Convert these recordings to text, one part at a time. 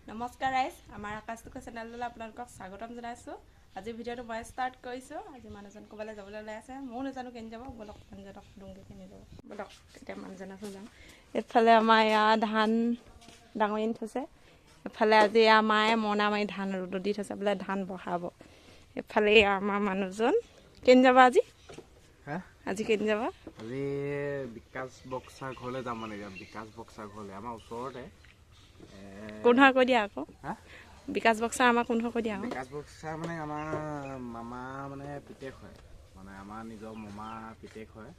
নমস্কাৰ ৰাইজ, আমাৰ আকাশটোকা চেনেললৈ আপোনালোকক স্বাগতম জনাইছোঁ। আজি ভিডিঅ'টো মই ষ্টাৰ্ট কৰিছোঁ। আজি মানুহজন ক'ৰবালৈ যাবলৈ ওলাই আছে, ময়ো নাজানো কেনি যাব। বলক মানুহজনক সুধোঁগৈ কেনি যাব। বলক তেতিয়া মানুহজনক যাওঁ। এইফালে আমাৰ ইয়াৰ ধান ডাঙৰি আনি থৈছে। এফালে আজি মায়ে মৰণা মাৰি ধান ৰ'দত দি থৈছে, বোলে ধান বহাব। এইফালে আমাৰ মানুহজন কেনি যাব আজি? আজি কেনি যাব? আজি বিকাশ বক্সাৰ ঘৰলৈ যাম মানে বিকাশ বক্সাৰ ঘৰলৈ আমাৰ ওচৰতে। কোনহৰ কৈ দিয়া আকৌ বিকাশ বক্সাৰ আমাৰ কোনহৰ কৈ দিয়া আকৌ বিকাশ বক্সাৰ মানে আমাৰ মামা মানে পিতেক হয়, মানে আমাৰ নিজৰ মামা পিতেক হয়।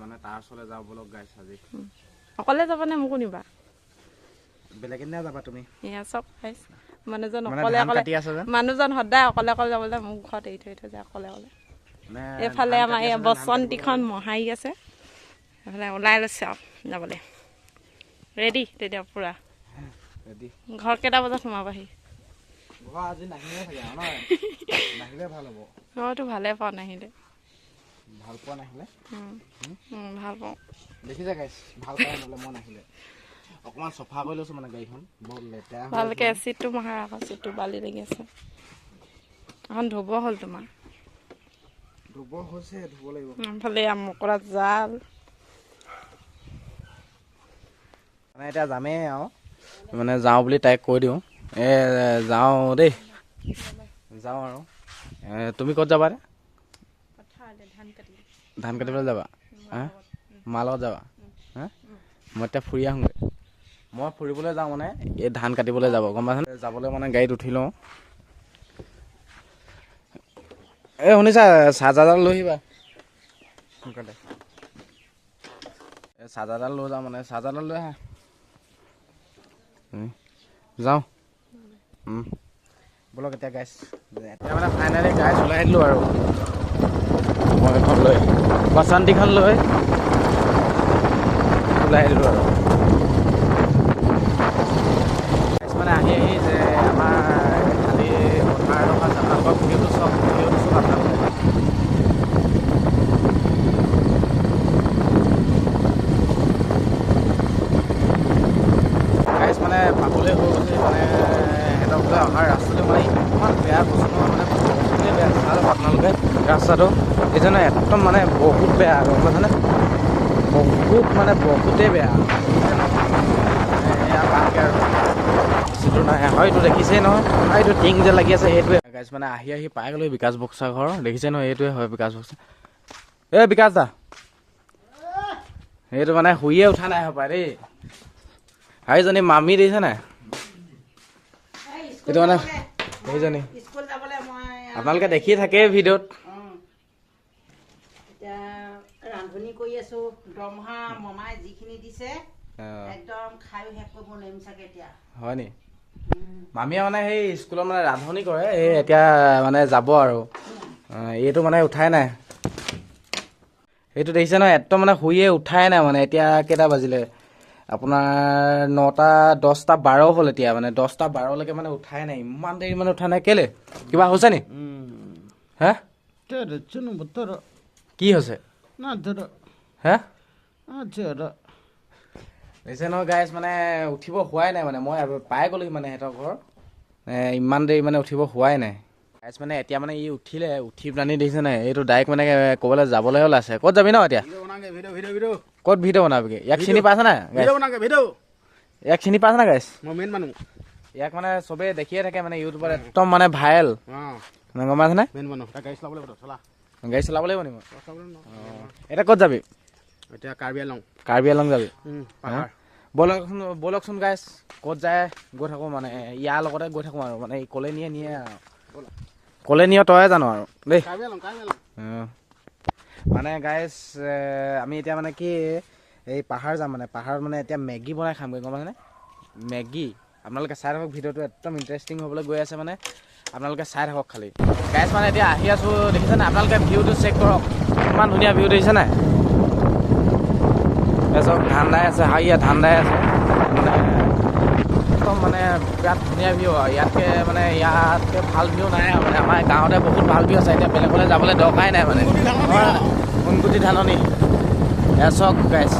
মানে তাৰ ওচৰলৈ যাওঁ বলক গাইছ আজি। অকলে যাবানে মোকো নিবা? বেলেগ এদিনা যাবা তুমি। এয়া চব খাইছ মানুহজন মানে অকলে ধান অকলে কাটি আছে যে। মানুহজন সদায় অকলে অকলে যাবলৈ মোক ঘৰত এৰি থৈ যায় অকলে অকলে। মানে এইফালে ধান আমাৰ কাটি এই আছে যে, ধান বসন্তীখন মহাৰি আছে। এইফালে ওলাই লৈছে আৰু যাবলৈ ৰেডি তেতিয়া পূৰা। ৰেডি। ঘৰ কেইটা বজাত সোমাবাহি? ঘৰ আজি নাহিলে চাগে আৰু নহয় নাহিলে ভাল হ'ব। ঘৰটো ভালে পাওঁ নাহিলে। ভাল পোৱা নাহিলে ভাল পাওঁ। দেখিছা গাইছ, ভাল পাই নহ'লে মই নাহিলে অকণমান চফা কৰি লৈছোঁ মানে গাড়ীখন বহুত লেতেৰা ভালকৈ চিটটো মহাৰ আকৌ চিটটো বালি লাগি আছে। এখন ধুব হ'ল তোমাৰ। ধুব হৈছে, ধুব লাগিব। এইফালে মকৰা জাল। মানে এতিয়া যামেই আৰু মানে যাওঁ বুলি তাইক কৈ দিওঁ। যাওঁ দেই, যাওঁ আৰু তুমি ক'ত যাবা? ধান কাটিবলৈ যাবা? মাৰ লগত যাবা? মই এতিয়া ফুৰি আহোঁগৈ। মই ফুৰিবলৈ যাওঁ মানে এই ধান কাটিবলৈ যাব, গম পাইছানে? যাবলৈ মানে গাড়ীত উঠি লওঁ। এই শুনিছা, চাৰ্জাৰডাল লৈ আহিবা সোনকালে। এই চাৰ্জাৰডাল লৈ যাওঁ মানে, চাৰ্জাৰডাল লৈ আহা। যাওঁ বলক এতিয়া গাইছ। এতিয়া মানে ফাইনেলি গাইছ ওলাই দিলোঁ আৰু মই এখন লৈ বসন্তীখন লৈ ওলাই দিলোঁ আৰু গাইছ মানে আহি যে আমাৰ খালি পথাৰ এডোখৰ আপোনালোকৰ ভিডিঅ'টো চব আপোনালোকে গাইছ মানে পাবলৈ হৈ গৈছে। মানে সিহঁতৰ বোলে অহাৰ ৰাস্তাটো মানে ইমান বেয়া বস্তু মানে বহুতেই বেয়া। চাওক আপোনালোকে ৰাস্তাটো এইজনে একদম মানে বহুত বেয়া, গম পাইছেনে? বহুত মানে বহুতেই বেয়া। এয়া ভালকৈ আৰু বেছিটো নাই, হয়তো দেখিছেই নহয়, এইটো টিং যে লাগি আছে সেইটোৱে গাইছ। মানে আহি পাই গ'লো বিকাশ বক্সাৰ ঘৰ, দেখিছে নহয়, এইটোৱে হয় বিকাশ বক্সাৰ। এই বিকাশ দা, সেইটো মানে শুইয়ে উঠা নাই হপায় দেই। সেইজনী মামী দেখিছে নাই? এইটো মানে সেইজনী আপোনালোকে দেখি থাকে ভিডিঅ'ত। এতিয়া ৰান্ধনি কৰি আছো, দৰমহা মমাই যিখিনি দিছে একদম খায়ো শেষ কৰিব নোৱাৰিম চাগে এতিয়া। হয় নি? মামীয়ে মানে সেই স্কুলত মানে ৰান্ধনি কৰে, এই এতিয়া মানে যাব আৰু এইটো মানে উঠাই নাই। এইটো দেখিছে নহয়, একদম মানে শুইয়ে উঠাই নাই। মানে এতিয়া কেইটা বাজিলে আপোনাৰ 9টা 10টা 12 হ'ল। এতিয়া মানে 10টা 12লৈকে মানে উঠাই নাই, ইমান দেৰি মানে উঠাই নাই। কেলে কিবা হৈছে নি? হা কি হৈছে? হা দেখিছে নহয় গাইছ, মানে উঠিব হোৱাই নাই। মানে মই পাই গ'লোহি মানে সিহঁতৰ ঘৰ, ইমান দেৰি মানে উঠিব হোৱাই নাই গাইছ। মানে এতিয়া মানে ই উঠিলে, উঠি পেলানি দেখিছে নাই, এইটো ডাইৰেক্ট মানে ক'ৰবালৈ যাবলৈ ওলাইছে। ক'ত যাবি ন এতিয়া? ক'ত ভিডিঅ' বনাবিগে? ইয়াক চিনি পাইছা নাই? ইয়াক চিনি পাইছা নাই গাইছ? মই মেইন মানুহ। ইয়াক মানে চবেই দেখিয়ে থাকে, মানে ইউটিউবত একদম মানে ভাইৰেল, গম পাইছা নে? মেইন মানুহ। গাড়ী চলাব লাগিব, চলা। গাড়ী চলাব লাগিব নি? এতিয়া ক'ত যাবি? এতিয়া কাৰ্বি আংলং। কাৰ্বি আংলং যাবি? পাহাৰ। ব'লকচোন গাইছ, ক'ত যায় গৈ থাকোঁ। মানে ইয়াৰ লগতে গৈ থাকোঁ আৰু মানে ক'লে নিয়ে আৰু ক'লে নিয় তয়ে জানো আৰু দেই। মানে গাইছ আমি এতিয়া মানে কি এই পাহাৰ যাম। মানে পাহাৰত মানে এতিয়া মেগী বনাই খামগৈ, গম পাইছেনে? মেগী আপোনালোকে চাই থাকক, ভিডিঅ'টো একদম ইণ্টাৰেষ্টিং হ'বলৈ গৈ আছে। মানে আপোনালোকে চাই থাকক খালি গাইছ। মানে এতিয়া আহি আছোঁ, দেখিছে নাই? আপোনালোকে ভিউটো চেক কৰক, ইমান ধুনীয়া ভিউ দেখিছে নাই? চব ধান দাই আছে, ইয়াত ধান দাই আছে। মানে একদম মানে বিৰাট ধুনীয়া ভিউ আৰু ইয়াতকৈ ভাল ভিউ নাই আৰু মানে আমাৰ গাঁৱতে বহুত ভাল ভিউ আছে। এতিয়া বেলেগলৈ যাবলৈ দৰকাৰাই নাই মানে। সোণগুটি ধাননি এয়া চক গাইছ।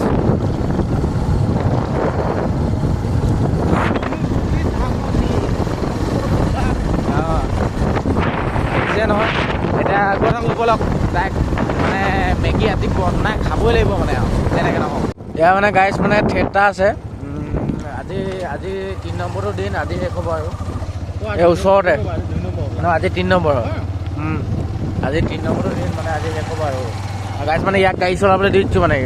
নহওক ব'লক ডাইৰেক্ট মানে মেগী ৰাতি বনাই খাবই লাগিব মানে আৰু যেনেকৈ নহওক। এয়া মানে গাইজ মানে থিয়েটাৰ আছে আজি 3 নম্বৰটো দিন আজি শেষ হ'ব আৰু এই ওচৰতে নহয় আজি 3 নম্বৰ হয় আজি 3 নম্বৰটো দিন মানে আজি শেষ হ'ব আৰু গাইজ মানে ইয়াক গাড়ী চলাবলৈ দি দিছোঁ মানে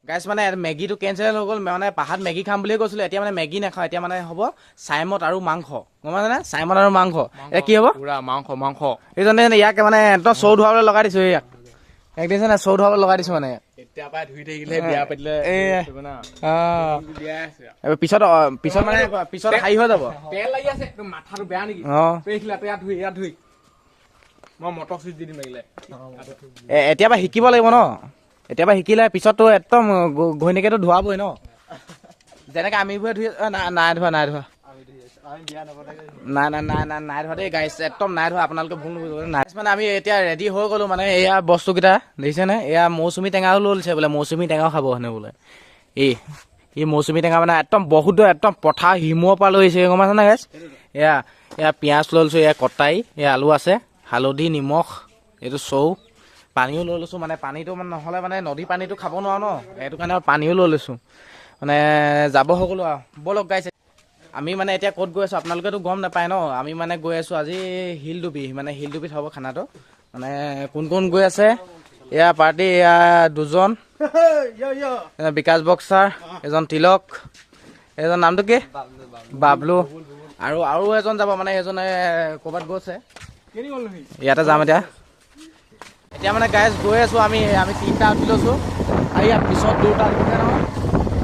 গাইজ মানে মেগীটো কেঞ্চেল হৈ গ'ল মানে পাহাৰত মেগী খাম বুলিয়ে কৈছিলোঁ এতিয়া মানে মেগী নাখাওঁ এতিয়া মানে হ'ব চাইমদ আৰু মাংস গম পাইছেনে চাইমদ আৰু মাংস এতিয়া কি হ'ব পুৰা মাংস এইজনে ইয়াক মানে একদম চৌ ধুৱাবলৈ লগাই দিছোঁ ইয়াক এক দিছে না চৌ ধুৱাবলৈ লগাই দিছোঁ মানে এতিয়া পাই ধুই থাকিলে বিয়া পাতিলে পিছত মানে পিছত হাই হৈ যাব তেল লাগি আছে মাথাটো বেয়া নেকি ইয়াত ধুই মই মটৰ চুইচ দি দিম লাগিলে এতিয়া পৰা শিকিব লাগিব ন এতিয়া পৰা শিকিলে পিছততো একদম ঘৈণীয়েকেতো ধুৱাবই ন যেনেকৈ আমিবোৰে ধুই নাই ধোৱা নাই ধোৱা দেই গাইছ একদম নাই ধোৱা আপোনালোকে ভুল নাই মানে আমি এতিয়া ৰেডি হৈ গ'লোঁ মানে এয়া বস্তুকেইটা দেখিছেনে এয়া মৌচুমী টেঙাও লৈ লৈছে বোলে মৌচুমী টেঙাও খাব হেনে বোলে এই মৌচুমী টেঙা মানে একদম বহুত একদম পথাৰ হিমৰ পৰা লৈ আহিছে গম পাইছেনে গাইছ এয়া পিঁয়াজ লৈ লৈছোঁ এয়া কটাই এয়া আলু আছে হালধি নিমখ এইটো চৌ পানীও লৈ লৈছোঁ মানে পানীটো মানে নহ'লে মানে নদী পানীটো খাব নোৱাৰোঁ ন সেইটো কাৰণে পানীও লৈ লৈছোঁ মানে যাব হৈ গ'লোঁ আৰু ব'লক গাইছে আমি মানে এতিয়া ক'ত গৈ আছোঁ আপোনালোকেতো গম নাপায় ন আমি মানে গৈ আছোঁ আজি শিলডুবি মানে শিলডুবিত হ'ব খানাটো মানে কোন কোন গৈ আছে এয়া পাৰ্টি এয়া দুজন বিকাশ বক্সাৰ এজন তিলক এজন নামটো কি বাবলু আৰু এজন যাব মানে এজনে ক'ৰবাত গৈছে ইয়াতে যাম এতিয়া মানে গাইজ গৈ আছোঁ আমি 3টা উঠি লৈছোঁ আৰু ইয়াৰ পিছত 2টা উঠিছে নহয়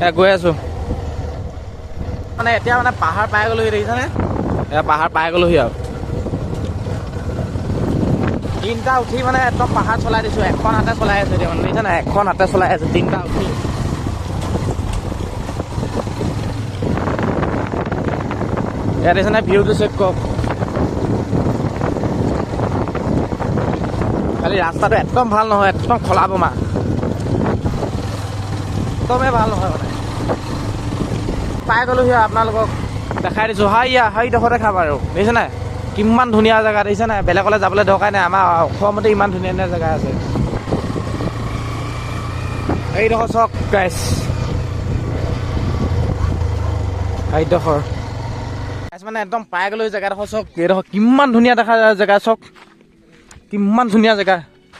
এয়া গৈ আছোঁ মানে এতিয়া মানে পাহাৰ পাই গ'লোহি দেখিছানে এয়া পাহাৰ পাই গ'লোহি আৰু 3টা উঠি মানে একদম পাহাৰ চলাই দিছোঁ এখন হাতে চলাই আছোঁ এতিয়া মানে দেখিছানে এখন হাতে চলাই আছোঁ 3টা উঠি ইয়াত দেখিছানে ভিউটো চেক কৰক খালি ৰাস্তাটো একদম ভাল নহয় একদম খলা বমা একদমেই ভাল নহয় মানে পাই গ'লোহি আপোনালোকক দেখাই দিছোঁ হাইডোখৰতে খাম আৰু দেখিছে নাই কিমান ধুনীয়া জেগা দেখিছে নাই বেলেগলৈ যাবলৈ দৰকাৰ নাই আমাৰ অসমতে ইমান ধুনীয়া ধুনীয়া জেগা আছে এইডোখৰ চাওক গাইছ এইডোখৰ গাইছ মানে একদম পাই গ'লোহি জেগাডোখৰ চাওক এইডোখৰ কিমান ধুনীয়া দেখা যায় জেগা চাওক কিমান ধুনীয়া জেগা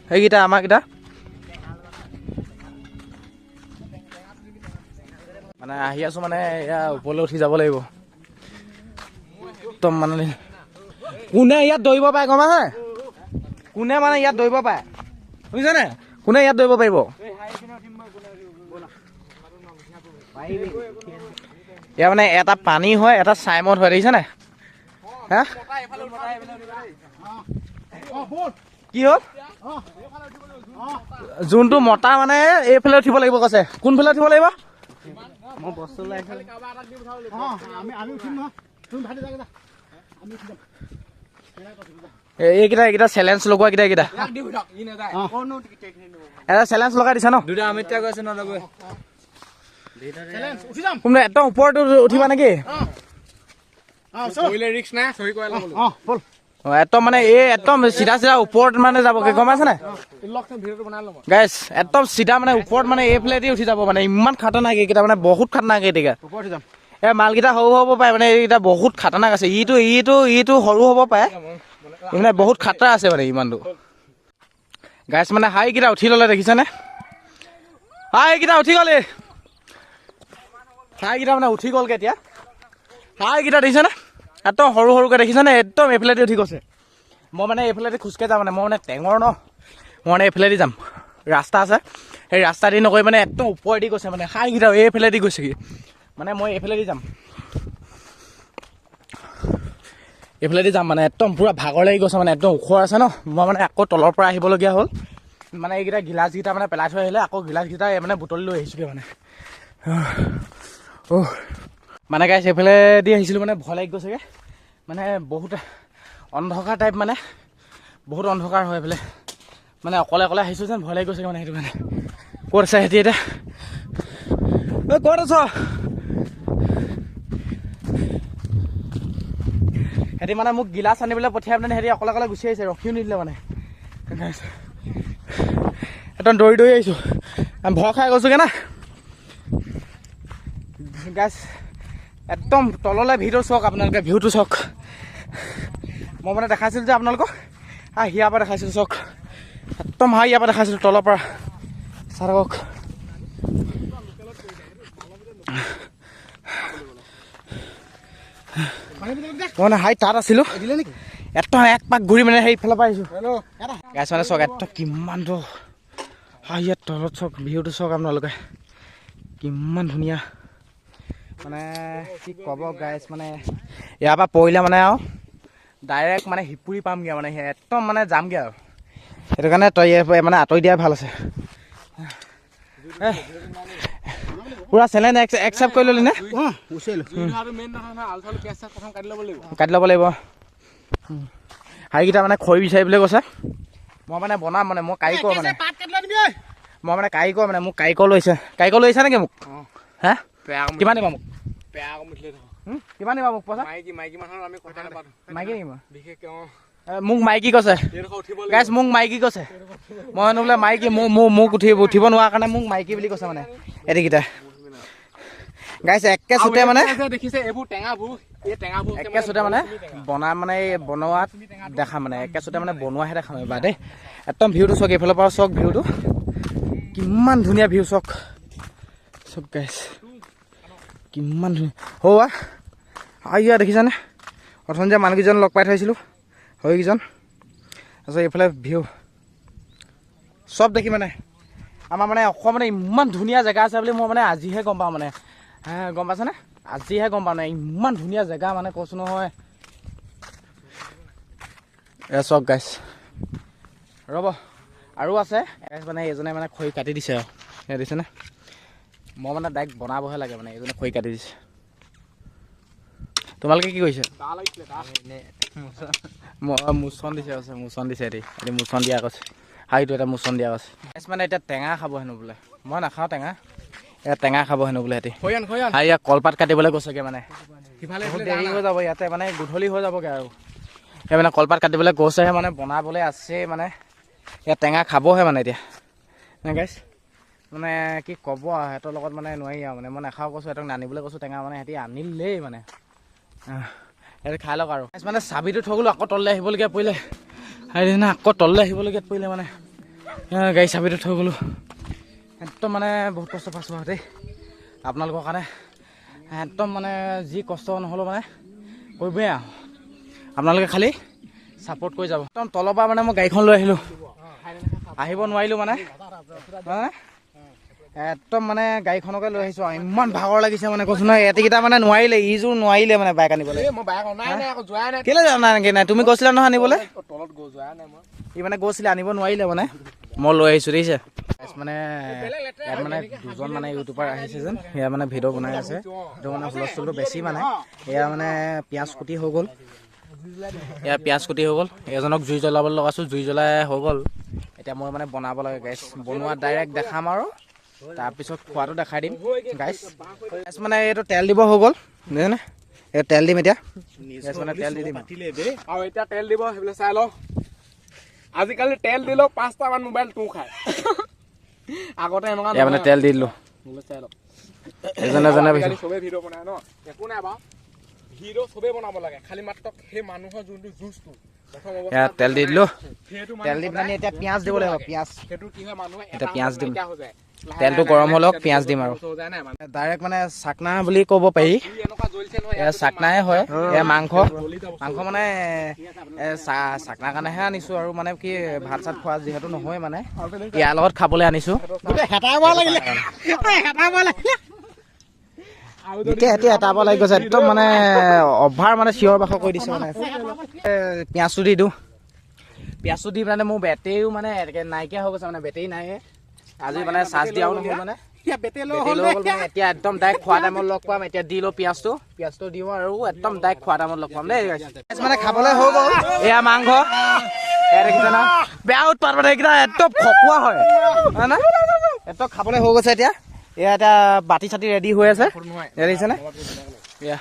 সেইকেইটা আমাৰকেইটা মানে আহি আছোঁ মানে এয়া ওপৰলৈ উঠি যাব লাগিব একদম মানে কোনে ইয়াত দৌৰিব পাৰে গম পাইছে কোনে মানে ইয়াত দৌৰিব পাৰে শুনিছেনে কোনে ইয়াত দৌৰিব পাৰিব এয়া মানে এটা পানী হয় এটা চাইমদ হয় দেখিছে নাই হা কি হ'ল যোনটো মতা মানে এইফালে উঠিব লাগিব কৈছে কোনফালে উঠিব লাগিব মই বস্তু লৈ এইকেইটা চেলেঞ্জ লগোৱা কেইটা এটা চেলেঞ্জ লগাই দিছা ন একদম ওপৰত উঠিবা নেকি একদম মানে এই একদম চিধা ওপৰত মানে যাবগে গম পাইছে নাই গাইছ একদম চিধা মানে ওপৰত মানে এইফালেদি উঠি যাব মানে ইমান খাতৰনাক এইকেইটা মানে বহুত খাতৰনাক এইকেইটা এই মালকেইটা সৰু হ'ব পাৰে মানে এইকেইটা বহুত খাতৰনাক আছে ইটো সৰু হ'ব পাৰে মানে বহুত খাতৰা আছে মানে ইমানটো গাইছ মানে হাইকেইটা উঠি ল'লে দেখিছেনে হাইকেইটা উঠি গ'লে হাইকেইটা মানে উঠি গ'লগৈ এতিয়া হাইকেইটা দেখিছেনে একদম সৰু সৰুকৈ দেখিছেনে একদম এইফালেদি উঠি গৈছে মই মানে এইফালেদি খোজকাঢ়ি যাম মানে মই মানে টেঙৰ ন মই মানে এইফালেদি যাম ৰাস্তা আছে সেই ৰাস্তাদি নগৈ মানে একদম ওপৰেদি গৈছে মানে হাইকেইটা এইফালেদি গৈছেগৈ মানে মই এইফালেদি যাম মানে একদম পূৰা ভাগৰ লাগি গৈছে মানে একদম ওখ আছে ন মই মানে আকৌ তলৰ পৰা আহিবলগীয়া হ'ল মানে এইকেইটা গিলাচকেইটা মানে পেলাই থৈ আহিলে আকৌ গিলাচকেইটা মানে বুটলি লৈ আহিছোঁগৈ মানে গাইছ এইফালে দি আহিছিলোঁ মানে ভয় লাগি গৈছেগৈ মানে বহুত অন্ধকাৰ টাইপ মানে বহুত অন্ধকাৰ হয় এইফালে মানে অকলে আহিছোঁ যেন ভয় লাগি গৈছেগৈ মানে সেইটো কাৰণে ক'ত আছে সিহঁতি এতিয়া ক'ত আছ সিহঁতি মানে মোক গিলাচ আনিবলৈ পঠিয়াই মানে সিহঁতি অকলে অকলে গুচি আহিছে, ৰখিও নিদিলে মানে। একদম দৌৰি দৌৰি আহিছোঁ, ভয় খাই গৈছোঁগৈ না গাইছ। একদম তললৈ ভিউটো চাওক আপোনালোকে, ভিউটো চাওক। মই মানে দেখাইছিলোঁ যে আপোনালোকক, হিয়াৰ পৰা দেখাইছিলোঁ চাওক, একদম ইয়াৰ পৰা দেখাইছিলোঁ তলৰ পৰা চাওক। মানে হাই তাত আছিলোঁ, একদম এক পাক ঘূৰি মানে সেইফালৰ পৰা আহিছোঁ গাইছ। মানে চাওক একদম কিমান দূৰ, ইয়াত তলত চাওক ভিউটো চাওক আপোনালোকে, কিমান ধুনীয়া মানে কি ক'ব গাইছ। মানে ইয়াৰ পৰা পৰিলে মানে আৰু ডাইৰেক্ট মানে হিপুৰি পামগৈ মানে, একদম মানে যামগৈ আৰু। সেইটো কাৰণে তই মানে আঁতৰি দিয়াই ভাল আছে। পুৰা চেলেঞ্জ একচেপ্ট কৰি ল'লি নে? কাটি ল'ব লাগিব। হাৰিকেইটা মানে খৰি বিচাৰিবলৈ কৈছে। মই মানে বনাম মানে, মই কাৰিকৰ মানে, মই মানে কাৰিকৰ মানে, মোক কাৰিকৰ লৈছে। কাৰিকৰ লৈছা নেকি মোক? হা কিমান দিবা মোক? কিমান দিবা মোক পইচা? মাইকী নেকি মই? মোক মাইকী কৈছে গাইছ, মোক মাইকী কৈছে। মই বোলে মাইকী, মোক উঠিব নোৱাৰা কাৰণে মোক মাইকী বুলি কৈছে মানে এদিকেইটা গাইছ। একে চুতে মানে একে চুতে মানে মানে বনোৱাত দেখা মানে, একে চুতে মানে বনোৱাহে দেখা নাই বাৰু দেই। একদম ভিউটো চাওক, এইফালৰ পৰা চাওক ভিউটো কিমান ধুনীয়া ভিউ চাওক চব গাইছ, কিমান ধুনীয়া। হৌৱা আইয়া দেখিছানে? অথনি যে মানুহকেইজন লগ পাই থৈছিলোঁ, সেইকেইজন। তাৰপিছত এইফালে ভিউ চব দেখি মানে আমাৰ মানে অসম মানে ইমান ধুনীয়া জেগা আছে বুলি মই মানে আজিহে গম পাওঁ মানে। গম পাইছানে? আজিহে গম পাওঁ মানে ইমান ধুনীয়া জেগা মানে কৈছোঁ নহয়। চব গাইছ ৰ'ব আৰু আছে মানে, এইজনে মানে খৰি কাটি দিছে আৰু দেখিছেনে? মই মানে ডাইৰেক্ট বনাবহে লাগে মানে, এইজনে খৰি কাটি দিছে। তোমালোকে কি কৰিছে? মোচন দিছে আছে, মোচন দিছে এটি মোচন দিয়া কৈছে। হাইটো এটা মোচন দিয়া কৈছে মানে। এতিয়া টেঙা খাব হেনো বোলে, মই নাখাওঁ টেঙা, এতিয়া টেঙা খাব হেনো বোলে সিহঁতি। আৰু ইয়াত কলপাত কাটিবলৈ গৈছেগৈ মানে, দেৰি হৈ যাব ইয়াতে মানে, গধূলি হৈ যাবগৈ আৰু। সেই মানে কলপাত কাটিবলৈ গৈছেহে মানে, বনাবলৈ আছে মানে। ইয়াত টেঙা খাবহে মানে এতিয়া গাইছ। মানে কি ক'ব আৰু, সিহঁতৰ লগত মানে নোৱাৰি আৰু মানে। মই নাখাওঁ কৈছোঁ, সিহঁতক নানিবলৈ কৈছোঁ টেঙা, মানে সিহঁতি আনিলেই মানে। সিহঁতি খাই লওক আৰু মানে। চাবিটো থৈ গ'লোঁ, আকৌ তললৈ আহিবলগীয়া পৰিলে। সেইদিনা আকৌ তললৈ আহিবলগীয়াত পৰিলে মানে, গাড়ী চাবিটো থৈ গ'লোঁ। একদম মানে বহুত কষ্ট পাইছোঁ আৰু দেই আপোনালোকৰ কাৰণে। একদম মানে যি কষ্ট নহ'লেও মানে কৰিবই আৰু, আপোনালোকে খালি ছাপোৰ্ট কৰি যাব। একদম তলৰ পৰা মানে মই গাড়ীখন লৈ আহিলোঁ, আহিব নোৱাৰিলোঁ মানে। একদম মানে গাড়ীখনকে লৈ আহিছোঁ আৰু ইমান ভাগৰ লাগিছে মানে কৈছোঁ নহয়। এটিকেইটা মানে নোৱাৰিলে, ইযোৰ নোৱাৰিলে মানে বাইক আনিবলৈ। কেলৈ যোৱা নাই নেকি? নাই তুমি গৈছিলা নহয় আনিবলৈ? ই মানে গৈছিলে, আনিব নোৱাৰিলে মানে, মই লৈ আহিছোঁ দেখিছে। মানে ইয়াত মানে দুজন মানে ইউটিউবাৰ আহিছে যেন, সেয়া মানে ভিডিঅ' বনাই আছে। সেইটো মানে হুলস্থুলটো বেছি মানে। এয়া মানে পিঁয়াজ কুটি হৈ গ'ল, এয়া পিঁয়াজ কুটি হৈ গ'ল। এজনক জুই জ্বলাবলৈ লগাইছোঁ, জুই জ্বলাই হৈ গ'ল। এতিয়া মই মানে বনাব লাগে গাইছ। বনোৱা ডাইৰেক্ট দেখাম আৰু তাৰপিছত খোৱাটো দেখাই দিম গাইছ। মানে এইটো তেল দিব হৈ গ'ল, বুজিছেনে? এই তেল দিম এতিয়া, মানে তেল দি দিম আৰু এতিয়া তেল দিব, সেইবিলাক চাই লওঁ। আজিকালি তেল দিলেও 5টামান মোবাইল তোৰ খায়। আগতে এনেকুৱা মানে তেল দি দিলোঁ। চাই লওঁ এজনে চবেই ভিডিঅ' বনাই ন, একো নাই বাৰু। ভিডিঅ' চবেই বনাব লাগে, খালি মাত্ৰ সেই মানুহৰ যোনটো জুচটো ইয়াত তেল দি দিলোঁ। তেল দি পেলাই এতিয়া পিঁয়াজ দিব লাগিব, পিঁয়াজ। সেইটো কি হয়, মানুহে এতিয়া পিঁয়াজ দিম, হৈ যায়। তেলটো গৰম হৈ লওক, পিঁয়াজ দিম আৰু ডাইৰেক্ট মানে চাকনা বুলি ক'ব পাৰি। এয়া চাকনাই হয়, এয়া মাংস মানে চাকনাৰ কাৰণেহে আনিছোঁ আৰু মানে কি ভাত চাত খোৱা যিহেতু নহয় মানে, ইয়াৰ লগত খাবলৈ আনিছোঁ। এতিয়া এটাব লাগি গৈছে একদম মানে অভাৰ মানে চিঞৰ বাখৰ কৰি দিছে মানে। পিঁয়াজটো দি দিওঁ, পিঁয়াজটো দি মানে মোৰ বেটেৰীও মানে নাইকিয়া হৈ গৈছে মানে, বেটেৰী নাই আজি মানে চাৰ্জ দিয়াও নহ'ল মানে, বেটেৰী লৈ গ'ল মানে। এতিয়া একদম ডাইৰেক্ট খোৱা টাইমত লগ পাম। এতিয়া দি লওঁ পিঁয়াজটো দিওঁ আৰু একদম ডাইৰেক্ট খোৱা টাইমত লগ পাম দেই। মানে খাবলৈ হৈ গ'ল, এয়া মাংস দেখিছে না, বেয়া উৎপাত মানে এইকেইটা একদম খকুৱা হয় না, একদম খাবলৈ হৈ গৈছে। এতিয়া এয়া এতিয়া বাতি চাতি ৰেডি হৈ আছে, দেখিছেনে? এয়া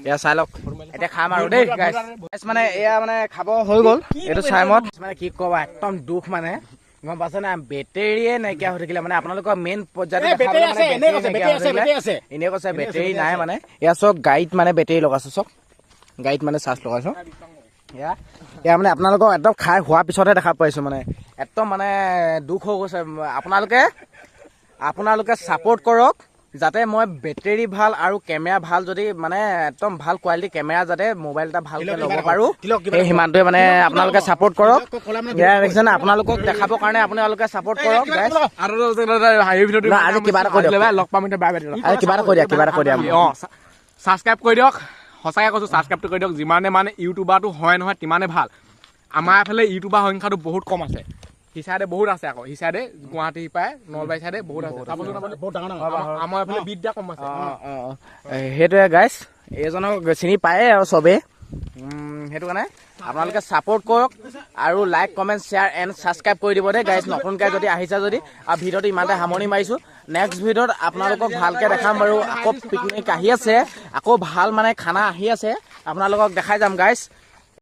এয়া চাই লওক এতিয়া খাম আৰু দেই গাইছ মানে এয়া মানে খাব হৈ গ'ল এইটো চাইমত মানে কি ক'বা একদম দুখ মানে গম পাইছে না বেটেৰীয়ে নাইকিয়া হৈ থাকিলে মানে আপোনালোকৰ মেইন পৰ্যায়ত এনেই কৈছে বেটেৰী নাই মানে এয়া চক গাড়ীত মানে বেটেৰী লগাইছো চক গাড়ীত মানে চাৰ্জ লগাইছো এয়া মানে আপোনালোকক একদম খাই হোৱাৰ পিছতহে দেখা পাইছোঁ মানে একদম মানে দুখ হৈ গৈছে আপোনালোকে ছাপোৰ্ট কৰক যাতে মই বেটেৰী ভাল আৰু কেমেৰা ভাল যদি মানে একদম ভাল কোৱালিটি কেমেৰা যাতে মোবাইল এটা ভালকৈ ল'ব পাৰোঁ সেই সিমানটোৱে মানে আপোনালোকে ছাপোৰ্ট কৰক দেখিছেনে আপোনালোকক দেখাবৰ কাৰণে আপোনালোকে ছাপোৰ্ট কৰক আজি কিবা এটা কৈ দিয়ক লগ পাম এতিয়া বাই বাই কিবা এটা কৈ দিয়া অঁ ছাবস্ক্ৰাইব কৰি দিয়ক সঁচাকৈ কৈছোঁ ছাবস্ক্ৰাইবটো কৰি দিয়ক যিমানে মানে ইউটিউবাৰটো হয় নহয় তিমানে ভাল আমাৰ এইফালে ইউটিউবাৰ সংখ্যাটো বহুত কম আছে সি চাইডে বহুত আছে আকৌ সি চাইডে গুৱাহাটী সিপাৰে নলবাৰী চাইডে বহুত আছে আমাৰ এইফালে বিদ্যা কম আছে সেইটোৱে গাইছ এইজনক চিনি পায়ে আৰু চবেই সেইটো কাৰণে আপোনালোকে ছাপোৰ্ট কৰক আৰু like comment share and subscribe কৰি দিব দেই গাইছ নতুনকৈ যদি আহিছে যদি আৰু ভিডিঅ'টো ইমানতে সামৰণি মাৰিছোঁ নেক্সট ভিডিঅ'ত আপোনালোকক ভালকৈ দেখাম বাৰু আকৌ পিকনিক আহি আছে আকৌ ভাল মানে খানা আহি আছে আপোনালোকক দেখাই যাম গাইছ